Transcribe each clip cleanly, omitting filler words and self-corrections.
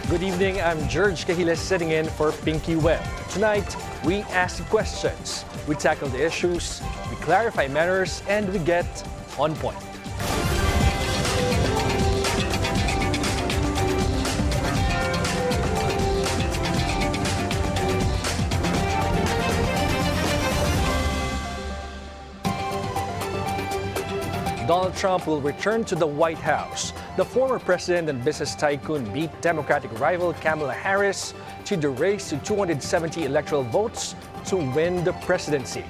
Good evening, I'm Gerg Cahiles sitting in for Pinky Web. Tonight, we ask questions, we tackle the issues, we clarify matters, and we get on point. Donald Trump will return to the White House. The former president and business tycoon beat Democratic rival Kamala Harris to the race to 270 electoral votes to win the presidency.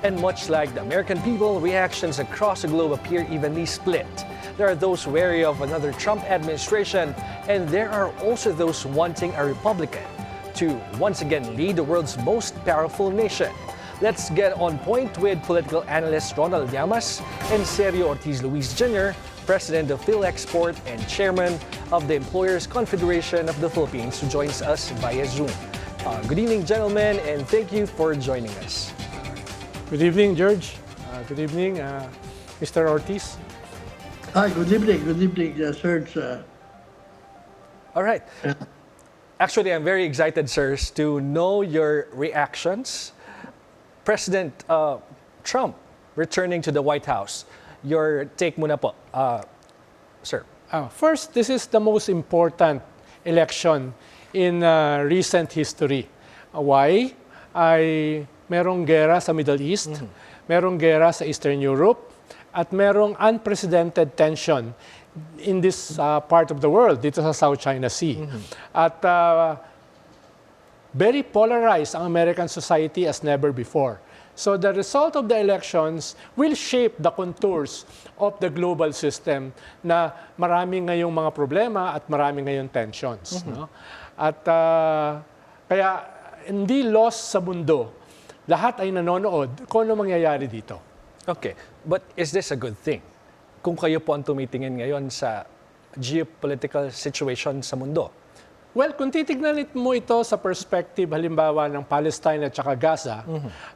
And much like the American people, reactions across the globe appear evenly split. There are those wary of another Trump administration, and there are also those wanting a Republican to once again lead the world's most powerful nation. Let's get on point with political analyst Ronald Llamas and Sergio Ortiz Jr., president of PHILEXPORT and chairman of the Employers Confederation of the Philippines, who joins us via Zoom. Good evening, gentlemen, and thank you for joining us. Good evening, George. Good evening, Mr. Ortiz. Hi, good evening. Good evening, Sergio. All right. Actually, I'm very excited, sirs, to know your reactions. President Trump returning to the White House. Your take muna po, sir. First, this is the most important election in recent history. Why? Ay merong gera sa Middle East, merong gera sa Eastern Europe, at merong unprecedented tension in this part of the world, dito sa South China Sea. At very polarized ang American society as never before. So the result of the elections will shape the contours of the global system na maraming ngayong mga problema at maraming ngayong tensions. No? At kaya hindi lost sa mundo. Lahat ay nanonood kung ano mangyayari dito. Okay, but is this a good thing? Kung kayo po ang tumitingin ngayon sa geopolitical situation sa mundo? Well, kung titignan mo ito sa perspective halimbawa ng Palestine at saka Gaza,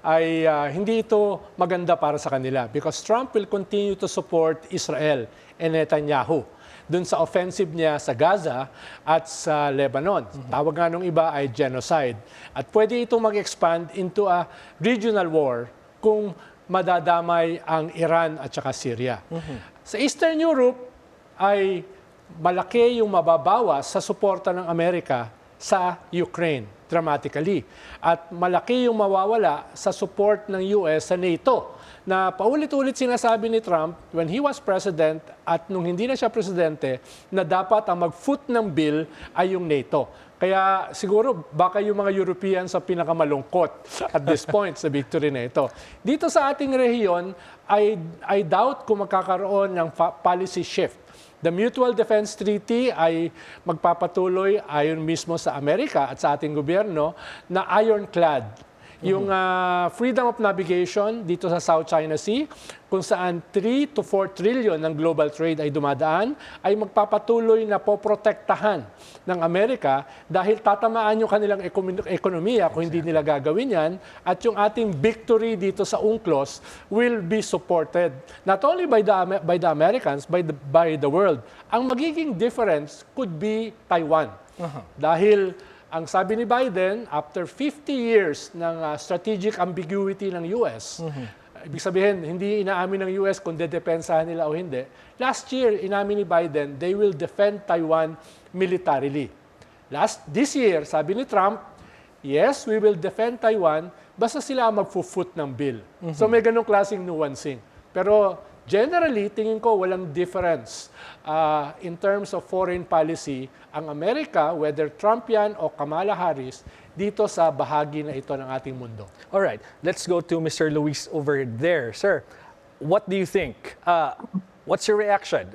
ay hindi ito maganda para sa kanila because Trump will continue to support Israel and Netanyahu dun sa offensive niya sa Gaza at sa Lebanon. Tawag nga nung iba ay genocide. At pwede ito mag-expand into a regional war kung madadamay ang Iran at saka Syria. Sa Eastern Europe ay malaki yung mababawas sa suporta ng Amerika sa Ukraine dramatically. At malaki yung mawawala sa support ng US sa NATO na paulit-ulit sinasabi ni Trump when he was president at nung hindi na siya presidente na dapat ang mag-foot ng bill ay yung NATO. Kaya siguro baka yung mga Europeans sa pinakamalungkot at this point sa victory na ito. Dito sa ating rehiyon, I doubt kung magkakaroon ng policy shift. The Mutual Defense Treaty ay magpapatuloy ayon mismo sa Amerika at sa ating gobyerno na ironclad. Yung freedom of navigation dito sa South China Sea, kung saan 3 to 4 trillion ng global trade ay dumadaan, ay magpapatuloy na poprotektahan ng Amerika dahil tatamaan yung kanilang ekonomiya kung hindi nila gagawin yan, at yung ating victory dito sa UNCLOS will be supported not only by the Americans, by the world. Ang magiging difference could be Taiwan. Dahil ang sabi ni Biden, after 50 years ng strategic ambiguity ng US, ibig sabihin, hindi inaamin ng US kung dedepensahan nila o hindi. Last year, inamin ni Biden, they will defend Taiwan militarily. This year, sabi ni Trump, yes, we will defend Taiwan, basta sila mag-foot ng bill. So may ganong klaseng nuancing. Pero generally, tingin ko walang difference in terms of foreign policy ang Amerika, whether Trump yan o Kamala Harris, dito sa bahagi na ito ng ating mundo. All right, let's go to Mr. Luis over there. Sir, what do you think? What's your reaction,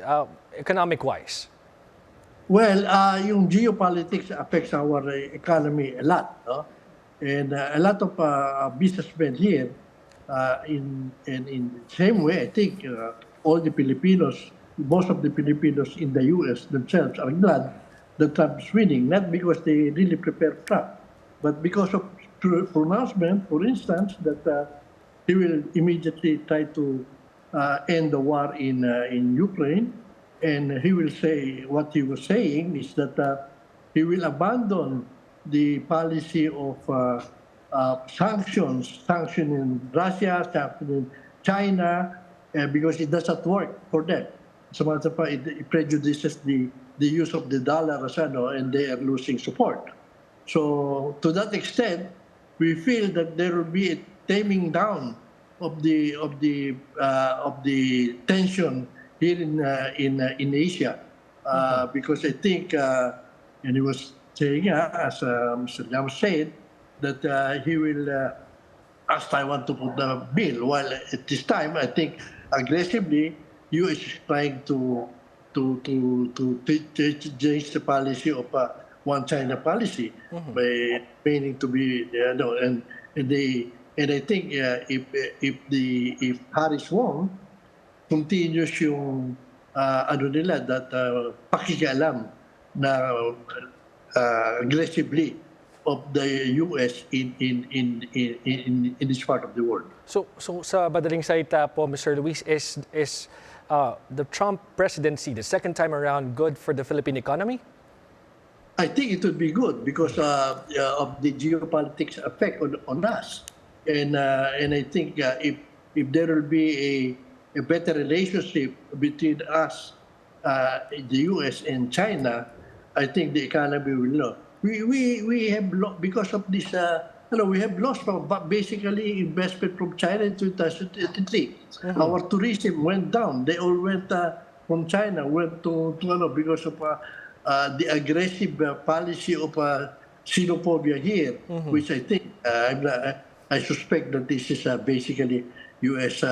economic-wise? Well, yung geopolitics affects our economy a lot. No? And a lot of businessmen here, in same way, I think all the Filipinos, most of the Filipinos in the U.S. themselves are glad that Trump is winning, not because they really prepare Trump, but because of pronouncement, for instance, that he will immediately try to end the war in Ukraine, and he will say what he was saying is that he will abandon the policy of sanctioning Russia, sanctioning China, because it does not work for them. As a matter of fact, it prejudices the use of the dollar as ano, and they are losing support. So to that extent, we feel that there will be a taming down of the tension here in Asia, because I think, and he was saying, as Mr. Llamas said, that he will ask Taiwan to put the bill. While at this time, I think aggressively, U.S. is trying to change the policy of one China policy by meaning to be, and I think if Harris won, continuous yung nila that pakikialam na aggressively of the U.S. in this part of the world. So sa madaling salita po, Mr. Luis, is the Trump presidency, the second time around, good for the Philippine economy? I think it would be good because of the geopolitics effect on us, and I think if there will be a better relationship between us, the U.S. and China, I think the economy will know. We have because of this. We have lost basically investment from China in 2023. Our tourism went down. They all went from China went to because of the aggressive policy of xenophobia here, which I think I suspect that this is basically U.S.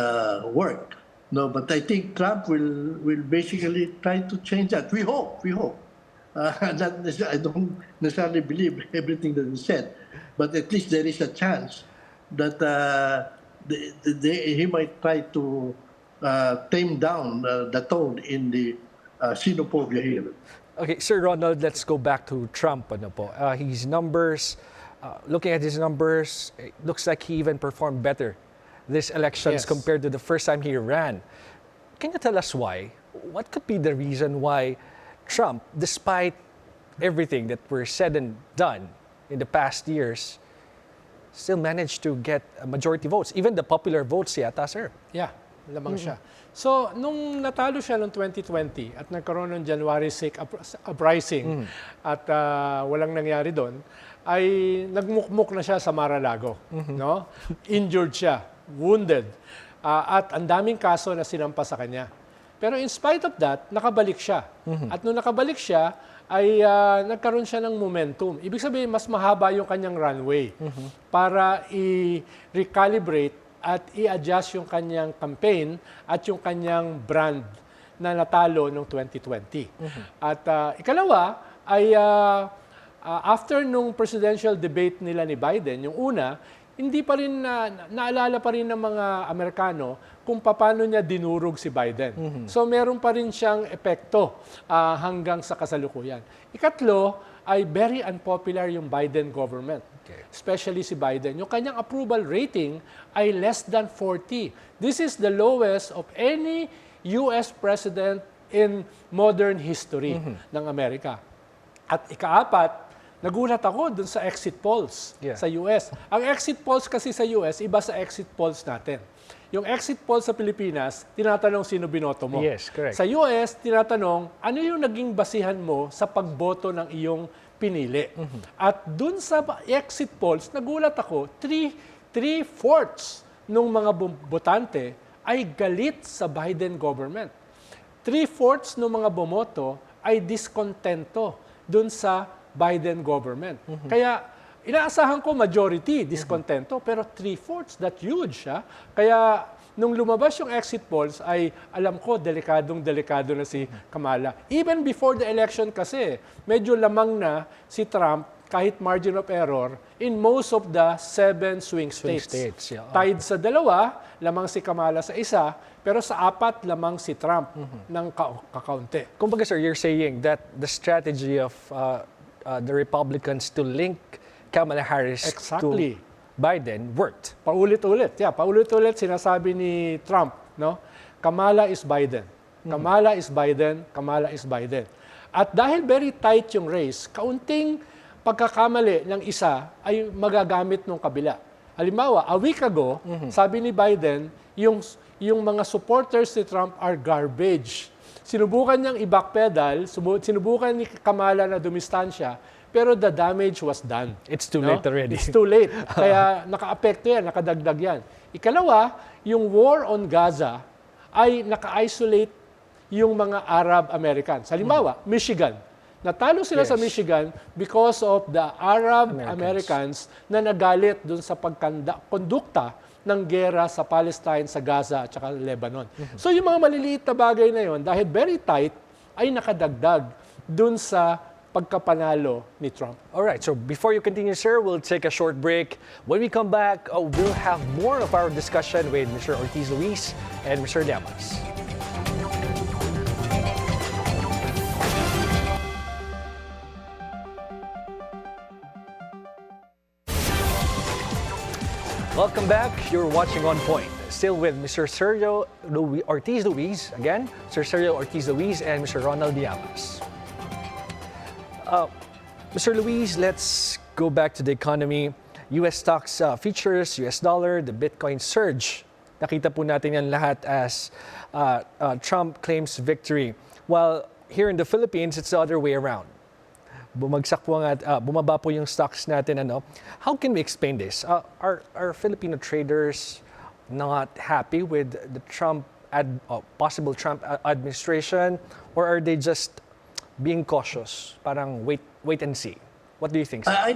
work. No, but I think Trump will basically try to change that. We hope. I don't necessarily believe everything that he said, but at least there is a chance that he might try to tame down the tone in the xenophobia here. Okay, Sir Ronald, let's go back to Trump. His numbers, looking at his numbers, it looks like he even performed better this elections compared to the first time he ran. Can you tell us why? What could be the reason why Trump, despite everything that were said and done in the past years, still managed to get a majority votes, even the popular votes yata, sir? Yeah, lamang siya. So, nung natalo siya noong 2020 at nagkaroon ng January 6 uprising at walang nangyari doon, ay nagmukmuk na siya sa Mar-a-Lago. No? Injured siya, wounded, at ang daming kaso na sinampa sa kanya. Pero in spite of that, nakabalik siya. At nung nakabalik siya, ay nagkaroon siya ng momentum. Ibig sabihin, mas mahaba yung kanyang runway para i-recalibrate at i-adjust yung kanyang campaign at yung kanyang brand na natalo noong 2020. At ikalawa ay after nung presidential debate nila ni Biden, yung una, hindi pa rin naalala pa rin ng mga Amerikano kung paano niya dinurog si Biden. So meron pa rin siyang epekto hanggang sa kasalukuyan. Ikatlo ay very unpopular yung Biden government. Especially si Biden. Yung kanyang approval rating ay less than 40. This is the lowest of any US president in modern history ng Amerika. At ikaapat, nagulat ako dun sa exit polls sa US. Ang exit polls kasi sa US, iba sa exit polls natin. Yung exit polls sa Pilipinas, tinatanong sino binoto mo. Yes, correct. Sa US, tinatanong ano yung naging basihan mo sa pagboto ng iyong pinili. At dun sa exit polls, nagulat ako, 3/4 ng mga botante ay galit sa Biden government. 3/4 ng mga bumoto ay diskontento dun sa Biden government. Kaya inaasahan ko majority diskontento, pero 3/4, that's huge. Kaya nung lumabas yung exit polls ay alam ko delikadong-delikado na si Kamala. Even before the election kasi, medyo lamang na si Trump kahit margin of error in most of the 7 swing states. Tied sa 2, lamang si Kamala sa 1, pero sa 4 lamang si Trump ng kakaunti. Kumbaga, sir, you're saying that the strategy of the Republicans to link Kamala Harris to Biden worked. Paulit-ulit. Paulit-ulit sinasabi ni Trump, no? Kamala is Biden. Kamala is Biden. Kamala is Biden. At dahil very tight yung race, kaunting pagkakamali ng isa ay magagamit ng kabila. Halimbawa, a week ago, sabi ni Biden, yung mga supporters ni Trump are garbage. Sinubukan niyang i-backpedal, sinubukan ni Kamala na dumistansya, pero the damage was done. It's too late already. It's too late. Kaya naka-apekto yan, nakadagdag yan. Ikalawa, yung war on Gaza ay naka-isolate yung mga Arab Americans. Halimbawa, Michigan. Natalo sila sa Michigan because of the Arab Americans na nagalit dun sa pagkondukta ng gera sa Palestine, sa Gaza at saka Lebanon. So yung mga maliliit na bagay na yon, dahil very tight, ay nakadagdag dun sa pagkapanalo ni Trump. All right, so before you continue, sir, we'll take a short break. When we come back, we'll have more of our discussion with Mr. Ortiz Luis and Mr. Llamas. Welcome back. You're watching On Point. Still with Mr. Sergio Ortiz Luis, again, Mr. Sergio Ortiz Luis and Mr. Ronald Llamas. Mr. Luis, let's go back to the economy. U.S. stocks features, U.S. dollar, the Bitcoin surge. Nakita po natin yan lahat as Trump claims victory. While here in the Philippines, it's the other way around. Bumagsak po bumaba po yung stocks natin. How can we explain this? Are Filipino traders not happy with the possible Trump administration, or are they just being cautious? Parang wait and see. What do you think, sir? I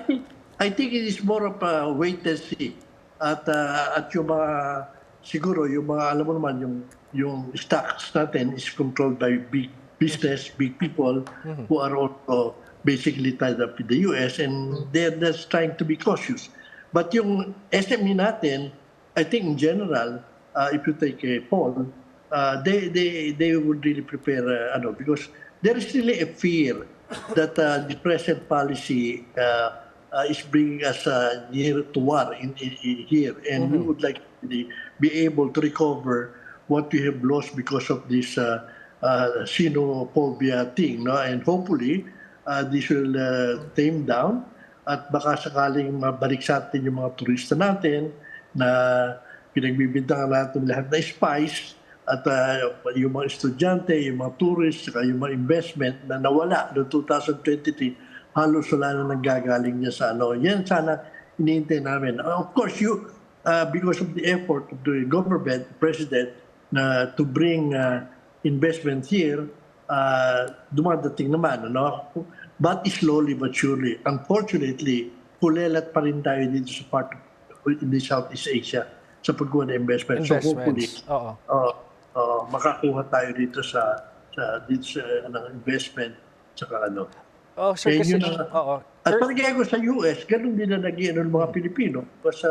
think it is more of a wait and see. At yung mga siguro yung mga alam mo naman yung stocks natin is controlled by big business, big people who are also basically tied up with the US, and they're just trying to be cautious. But yung SME natin, I think in general, if you take a poll, they would really prepare, because there is really a fear that the present policy is bringing us near to war here, and we would like to be able to recover what we have lost because of this xenophobia thing, no? And hopefully, this will tame down at baka sakaling mabalik sa atin yung mga turista natin na pinagbibintangan natin lahat na spice at yung mga estudyante, yung mga tourists, saka yung mga investment na nawala noong 2023, halos wala na nanggagaling niya sa Yan sana iniintay namin. Of course, because of the effort of the government, the president, to bring investment here, dumadating naman, But slowly but surely. Unfortunately, kulelat pa rin tayo dito sa part in the Southeast Asia sa pagkuha ng investment. So hopefully, makakuha tayo dito sa investment saka Sir, kasi at palagay ko sa US, ganun din na nag-iano ng mga Pilipino. Because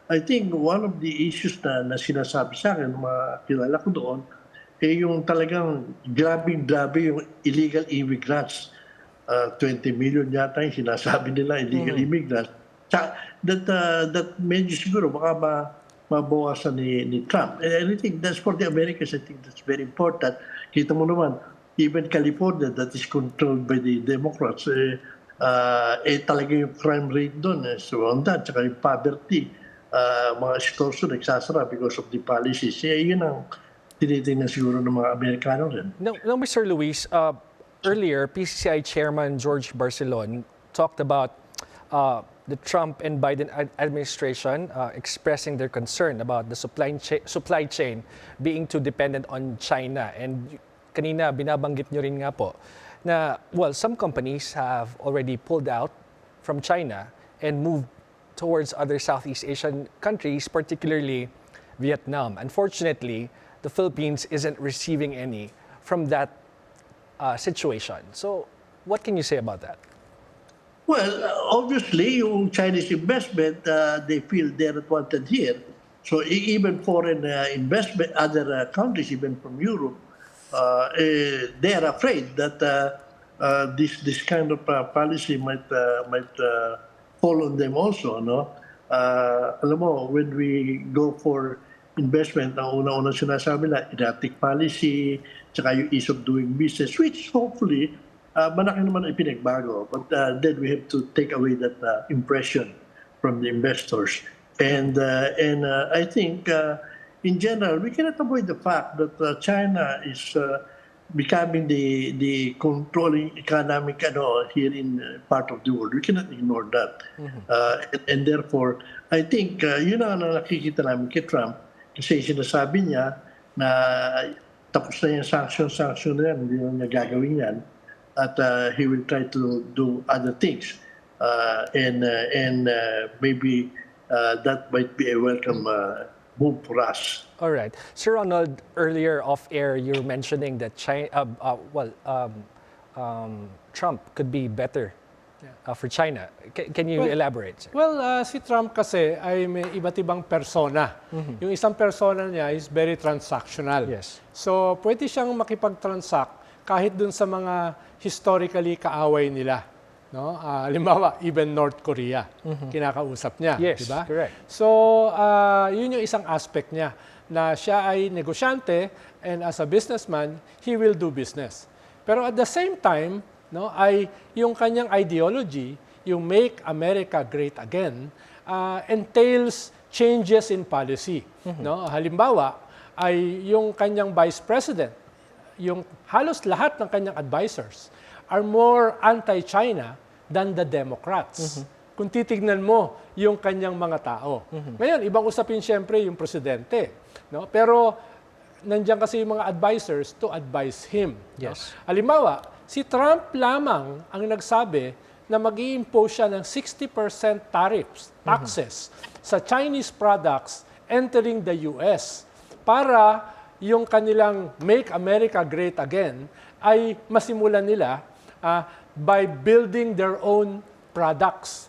I think one of the issues na sinasabi sa akin, mga kilala ko doon, yung talagang grabe yung illegal immigrants. 20 million yata yung sinasabi nila illegal immigrants. That medyo siguro baka mabawasan ni Trump. And I think that's for the Americans. I think that's very important. Kita mo naman, even California that is controlled by the Democrats, talaga yung crime rate doon. So on that, saka yung poverty, mga stores nagsasara because of the policies. Yun ang tinitingnan siguro ng mga Amerikano rin. No, Mr. Luis, earlier, PCCI Chairman George Barcelon talked about the Trump and Biden administration expressing their concern about the supply chain being too dependent on China. And kanina, binabanggit nyo rin nga po na, some companies have already pulled out from China and moved towards other Southeast Asian countries, particularly Vietnam. Unfortunately, the Philippines isn't receiving any from that situation. So, what can you say about that? Well, obviously, yung Chinese investment, they feel they're not wanted here. So, even foreign investment, other countries, even from Europe, they are afraid that this kind of policy might fall on them also. Alam mo, when we go for investment, ang una-una sinasabi na erratic policy, tsaka yung ease of doing business, which hopefully malaki naman ang pinagbago. But then we have to take away that impression from the investors. And I think, in general, we cannot avoid the fact that China is becoming the controlling economic here in part of the world. We cannot ignore that. And therefore, I think yun ang nakikita namin kay Trump kasi sinasabi niya na tapos na yung sanction na yan, hindi na niya gagawin yan at he will try to do other things. And maybe that might be a welcome move for us. All right. Sir Ronald, earlier off air, you're mentioning that Trump could be better for China. Can you elaborate, sir? Well, si Trump kasi ay may iba't ibang persona. Yung isang persona niya is very transactional. Yes. So, pwede siyang makipag-transact kahit dun sa mga historically kaaway nila. No? Halimbawa, even North Korea, kinakausap niya. Yes, diba? correct. So, yun yung isang aspect niya, na siya ay negosyante and as a businessman, he will do business. Pero at the same time, no, ay yung kanyang ideology, yung Make America Great Again, entails changes in policy. No? Halimbawa, ay yung kanyang vice president, yung halos lahat ng kanyang advisors, are more anti-China than the Democrats. Kung titignan mo yung kanyang mga tao. Ngayon, ibang usapin siyempre yung presidente. No? Pero nandiyan kasi yung mga advisors to advise him. Yes. No? Halimbawa, si Trump lamang ang nagsabi na mag-i-impose siya ng 60% taxes sa Chinese products entering the US para yung kanilang Make America Great Again ay masimulan nila by building their own products,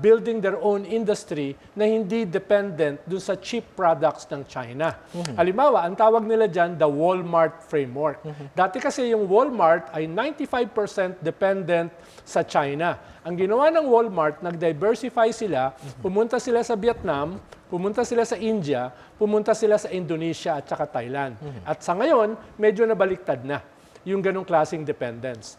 building their own industry na hindi dependent dun sa cheap products ng China. Halimbawa, ang tawag nila dyan, the Walmart framework. Dati kasi yung Walmart ay 95% dependent sa China. Ang ginawa ng Walmart, nag-diversify sila, pumunta sila sa Vietnam, pumunta sila sa India, pumunta sila sa Indonesia at saka Thailand. At sa ngayon, medyo nabaliktad na yung ganong klaseng dependence.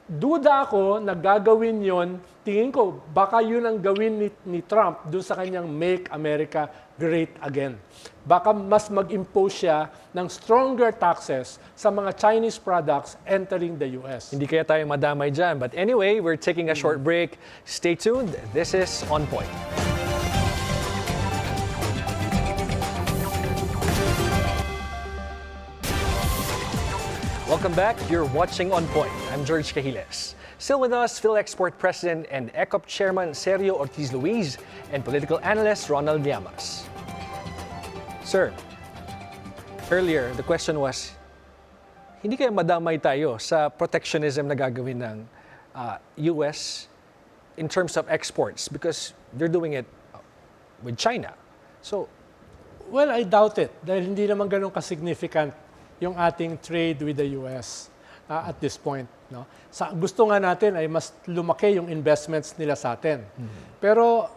Duda ako na gagawin yon, tingin ko, baka yun ang gawin ni Trump doon sa kanyang Make America Great Again. Baka mas mag-impose siya ng stronger taxes sa mga Chinese products entering the US. Hindi kaya tayo madamay dyan. But anyway, we're taking a short break. Stay tuned. This is On Point. Welcome back. You're watching On Point. I'm Gerg Cahiles. Still with us, PHILEXPORT President and ECOP Chairman Sergio Ortiz and political analyst Ronald Llamas. Sir, earlier the question was, hindi kaya madamay tayo sa protectionism na gagawin ng US in terms of exports because they're doing it with China. So, well, I doubt it dahil hindi naman ganun ka-significant yung ating trade with the US at this point. No? Gusto nga natin ay mas lumaki yung investments nila sa atin. Pero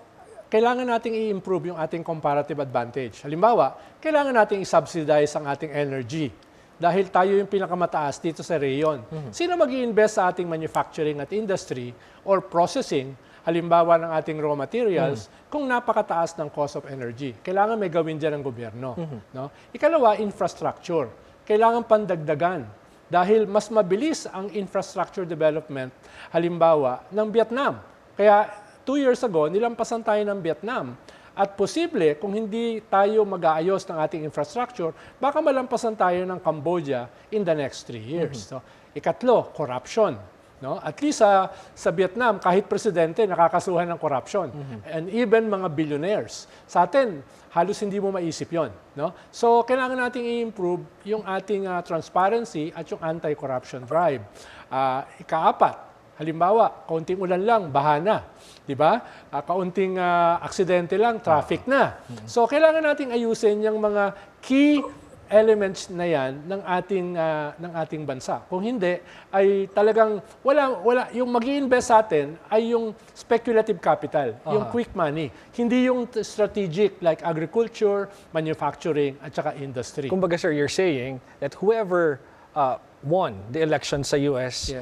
kailangan nating i-improve yung ating comparative advantage. Halimbawa, kailangan nating i-subsidize ang ating energy dahil tayo yung pinakamataas dito sa rayon. Sino mag-i-invest sa ating manufacturing at industry or processing, halimbawa ng ating raw materials, kung napakataas ng cost of energy? Kailangan may gawin dyan ng gobyerno. No? Ikalawa, infrastructure. Kailangan pandagdagan dahil mas mabilis ang infrastructure development, halimbawa, ng Vietnam. Kaya 2 years ago, nilampasan tayo ng Vietnam. At posible, kung hindi tayo mag-aayos ng ating infrastructure, baka malampasan tayo ng Cambodia in the next 3 years. So, ikatlo, corruption. No? At least sa Vietnam, kahit presidente, nakakasuhan ng corruption. And even mga billionaires. Sa atin, halos hindi mo maisip yon. No? So, kailangan nating i-improve yung ating transparency at yung anti-corruption drive. Ikaapat, halimbawa, kaunting ulan lang, baha na. Diba? Kaunting aksidente lang, traffic na. So, kailangan nating ayusin yung mga key elements na yan ng ating bansa. Kung hindi, ay talagang wala yung mag-i-invest sa atin ay yung speculative capital, yung quick money. Hindi yung strategic like agriculture, manufacturing, at saka industry. Kumbaga, sir, you're saying that whoever won the election sa US,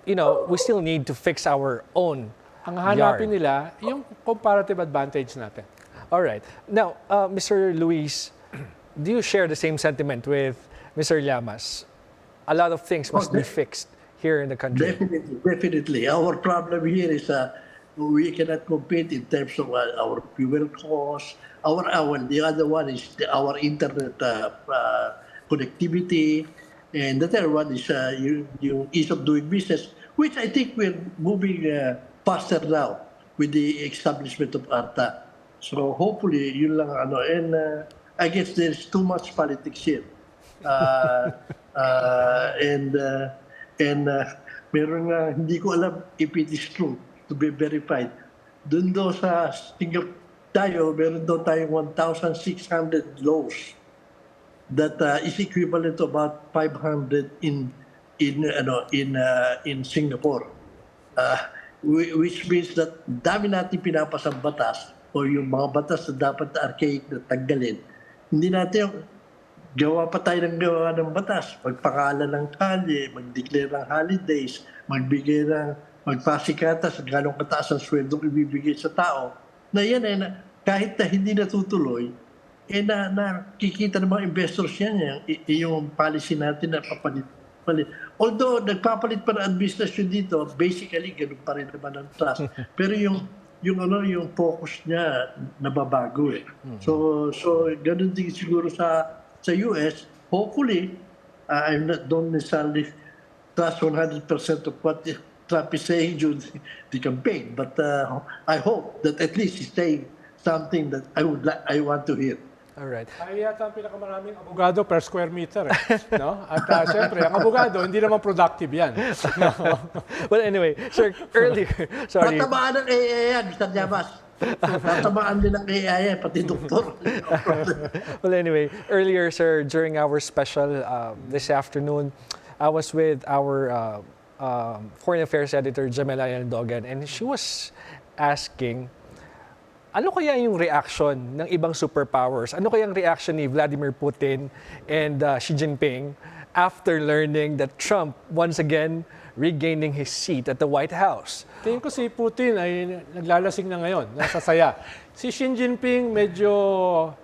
we still need to fix our own Ang hanapin yard. nila, yung comparative advantage natin. All right. Now, Mr. Luis, do you share the same sentiment with Mr. Llamas? A lot of things must be fixed here in the country. Definitely, definitely. Our problem here is we cannot compete in terms of our fuel costs. The other one is our internet connectivity, and the third one is yung ease of doing business, which I think we're moving faster now with the establishment of ARTA. So hopefully, yun lang and I guess there's too much politics here. Meron hindi ko alam if it is true to be verified. Doon daw sa Singapore meron daw tayong 1,600 laws that is equivalent to about 500 in Singapore. Which means that dami natin pinapasang batas o yung mga batas na dapat archaic na tanggalin. Hindi natin gawa pa tayo gawa ng batas. Magpangalan ng kalye, mag-declare ng holidays, magpasikata sa ganong kataas ang sweldo ibibigay sa tao. Na yan kahit na hindi natutuloy, nakikita ng mga investors yan, yung policy natin na papalit. Although nagpapalit pa ng administration dito, basically ganun pa rin naman ang trust. Pero yung focus niya nababago eh. So ganun din siguro sa US. Hopefully, don't necessarily trust 100% of what Trump is saying during the campaign, but I hope that at least he's saying something that I want to hear. All right. Ay yata ang pinakamaraming abogado per square meter. No? At siyempre, ang abogado, hindi naman productive yan. Well, anyway, sir, earlier, sorry. Tatamaan ng AI yan, Mr. Llamas. Tatamaan din ng AI, pati doktor. Well, anyway, earlier, sir, during our special this afternoon, I was with our Foreign Affairs Editor, Jamela Dogan, and she was asking, ano kaya yung reaction ng ibang superpowers? Ano kaya yung reaction ni Vladimir Putin and Xi Jinping after learning that Trump once again regaining his seat at the White House? Tingin ko si Putin ay naglalasing na ngayon, nasasaya. Si Xi Jinping medyo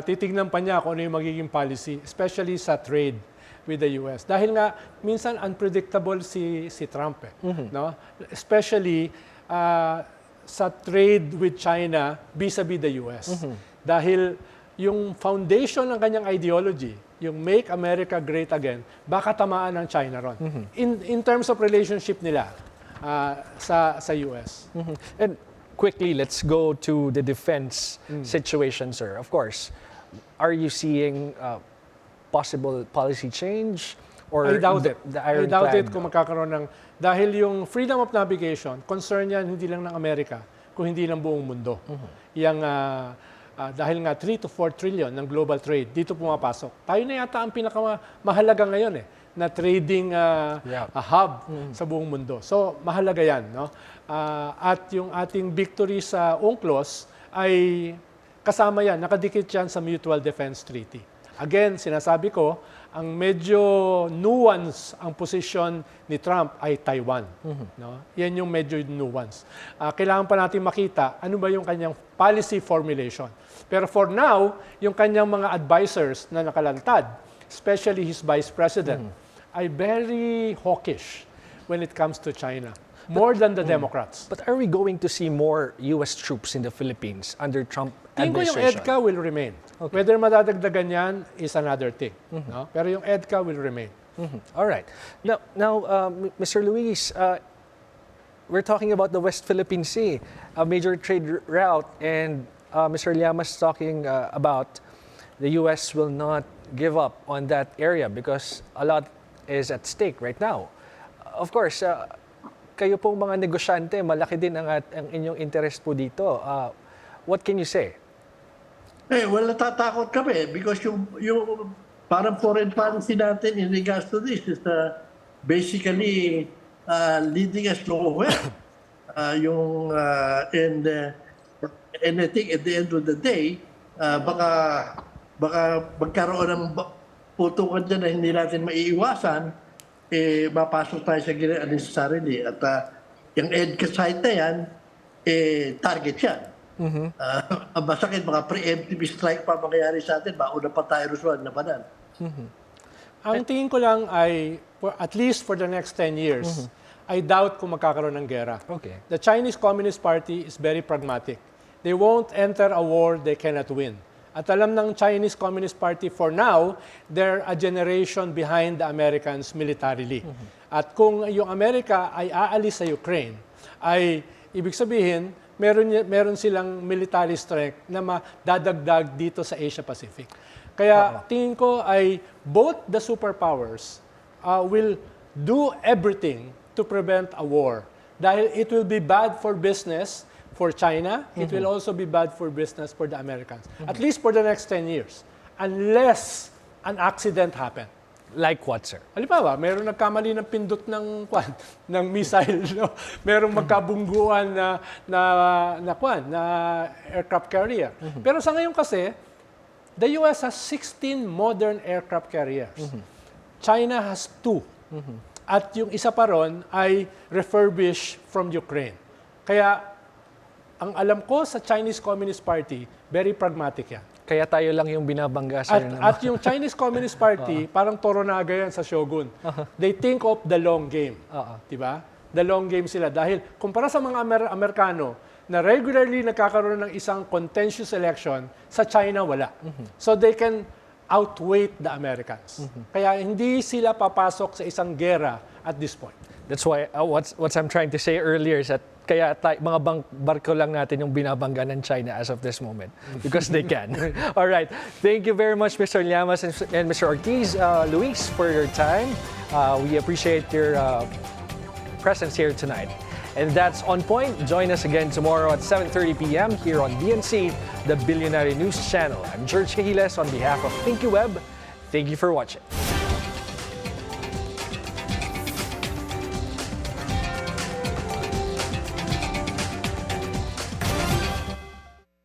titignan pa niya kung ano yung magiging policy, especially sa trade with the US. Dahil nga minsan unpredictable si Trump no? Especially sa trade with China vis-a-vis the US. Dahil yung foundation ng kanyang ideology, yung Make America Great Again, baka tamaan ng China ron. In terms of relationship nila sa US. And quickly, let's go to the defense situation, sir. Of course, are you seeing possible policy change? Or I doubt it. I doubt it kung Plan? magkakaroon ng... Dahil yung freedom of navigation, concern yan hindi lang ng Amerika, kung hindi ng buong mundo. Yang, dahil nga 3 to 4 trillion ng global trade, dito pumapasok. Tayo na yata ang pinakamahalaga ngayon na trading hub sa buong mundo. So, mahalaga yan. No? At yung ating victory sa UNCLOS ay kasama yan, nakadikit yan sa Mutual Defense Treaty. Again, sinasabi ko, ang medyo nuance ang position ni Trump ay Taiwan. No? Yan yung medyo nuance. Kailangan pa natin makita ano ba yung kanyang policy formulation. Pero for now, yung kanyang mga advisors na nakalantad, especially his vice president, ay very hawkish when it comes to China. More than the Democrats. But are we going to see more U.S. troops in the Philippines under Trump Tingin ko yung administration? EDCA will remain. Okay. Whether madadagdagan yan is another thing. No? Pero yung EDCA will remain. All right. Now, Mr. Luis, we're talking about the West Philippine Sea, a major trade route, and Mr. Llamas talking about the U.S. will not give up on that area because a lot is at stake right now. Of course, kayo pong mga negosyante, malaki din ang inyong interest po dito. What can you say? Well, natatakot kami because yung parang foreign policy natin in regards to this is basically leading us nowhere. And I think at the end of the day, baka magkaroon ng putukan dyan na hindi natin maiiwasan mapasok tayo sa gina unnecessarily. At yung EDCA site na yan, target yan. Ang masakit, mga preemptive strike pa mangyayari sa atin, mauna pa tayo Roswan na banan. Ang tingin ko lang ay, at least for the next 10 years, I doubt kung magkakaroon ng gera. Okay. The Chinese Communist Party is very pragmatic. They won't enter a war they cannot win. At alam ng Chinese Communist Party, for now, they're a generation behind the Americans militarily. At kung yung Amerika ay aalis sa Ukraine, ay ibig sabihin, meron silang military strength na madadagdag dito sa Asia Pacific. Kaya tingin ko ay both the superpowers will do everything to prevent a war. Dahil it will be bad for business for China, it will also be bad for business for the Americans. At least for the next 10 years. Unless an accident happen. Like what, sir? Halimbawa, meron nagkamali ng pindot ng missile, no? Merong magkabungguan na aircraft carrier. Pero sa ngayon kasi, the US has 16 modern aircraft carriers. China has 2. At yung isa pa ron ay refurbished from Ukraine. Kaya, ang alam ko sa Chinese Communist Party, very pragmatic yan. Kaya tayo lang yung binabangga, sir. At yung Chinese Communist Party, parang Toranaga yan sa Shogun. They think of the long game. Diba? The long game sila. Dahil kumpara sa mga Amerikano na regularly nagkakaroon ng isang contentious election, sa China wala. So they can outweigh the Americans. Kaya hindi sila papasok sa isang gera at this point. That's why what I'm trying to say earlier is that kaya mga barko lang natin yung binabangga ng China as of this moment because they can. All right. Thank you very much, Mr. Llamas and Mr. Ortiz, Luis, for your time. We appreciate your presence here tonight. And that's On Point. Join us again tomorrow at 7:30 p.m. here on BNC, the Billionaire News Channel. I'm Gerg Cahiles on behalf of ThinkYouWeb. Thank you for watching.